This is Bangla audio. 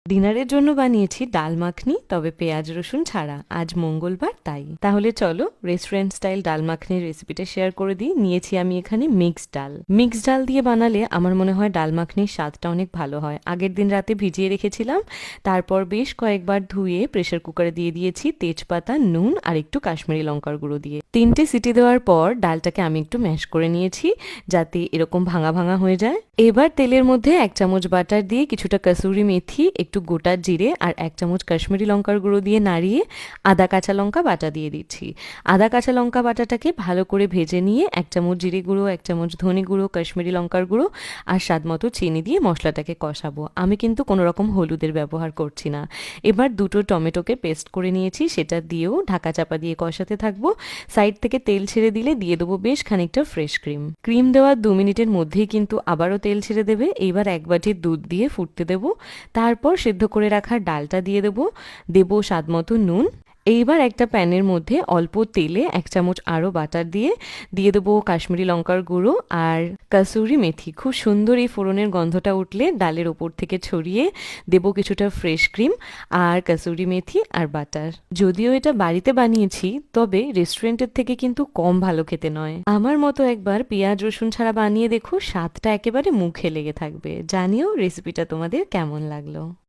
ডিনারের জন্য বানিয়েছি ডাল মাখনি, তবে পেঁয়াজ রসুন ছাড়া। আজ মঙ্গলবার তাই। তাহলে চলো রেস্টুরেন্ট স্টাইল ডাল মাখনির রেসিপিটা শেয়ার করে দিই। নিয়েছি আমি এখানে মিক্সড ডাল দিয়ে বানালে আমার মনে হয় ডাল মাখনির স্বাদটা অনেক ভালো হয়। আগের দিন রাতে ভিজিয়ে রেখেছিলাম, তারপর বেশ কয়েকবার ধুয়ে প্রেসার কুকারে দিয়ে দিয়েছি তেজপাতা, নুন আর একটু কাশ্মীরি লঙ্কার গুঁড়ো দিয়ে। 3টে সিটি দেওয়ার পর ডালটাকে আমি একটু ম্যাশ করে নিয়েছি, যাতে এরকম ভাঙা ভাঙা হয়ে যায়। এবার তেলের মধ্যে 1 চামচ বাটার দিয়ে কিছুটা কসুরি মেথি, একটু গোটা জিরে আর 1 চামচ কাশ্মীরি লঙ্কার গুঁড়ো দিয়ে নাড়িয়ে আদা কাঁচা লঙ্কা বাটা দিয়ে দিচ্ছি। আদা কাঁচা লঙ্কা বাটাটাকে ভালো করে ভেজে নিয়ে 1 চামচ জিরে গুঁড়ো, 1 চামচ ধনে গুঁড়ো, কাশ্মীরি লঙ্কার গুঁড়ো আর স্বাদ মতো চিনি দিয়ে মশলাটাকে কষাবো। আমি কিন্তু কোনো রকম হলুদের ব্যবহার করছি না। এবার 2টো টমেটোকে পেস্ট করে নিয়েছি, সেটা দিয়েও ঢাকা চাপা দিয়ে কষাতে থাকবো। সাইড থেকে তেল ছেড়ে দিলে দিয়ে দেবো বেশ খানিকটা ফ্রেশ ক্রিম দেওয়ার 2 মিনিটের মধ্যেই কিন্তু আবারও তেল ছেড়ে দেবে। এবার 1 বাটি দুধ দিয়ে ফুটতে দেবো। তারপর সেদ্ধ করে রাখা ডালটা দিয়ে দেবো স্বাদ মতো নুন। এইবার একটা প্যানের মধ্যে অল্প তেলে 1 চামচ আরও বাটার দিয়ে দেবো কাশ্মীরি লঙ্কার গুঁড়ো আর কাসুরি মেথি। খুব সুন্দর এই ফোড়নের গন্ধটা উঠলে ডালের ওপর থেকে ছড়িয়ে দেবো কিছুটা ফ্রেশ ক্রিম আর কাসুরি মেথি আর বাটার। যদিও এটা বাড়িতে বানিয়েছি, তবে রেস্টুরেন্টের থেকে কিন্তু কম ভালো খেতে নয়। আমার মতো একবার পেঁয়াজ রসুন ছাড়া বানিয়ে দেখো, স্বাদটা একেবারে মুখে লেগে থাকবে। জানিও রেসিপিটা তোমাদের কেমন লাগলো।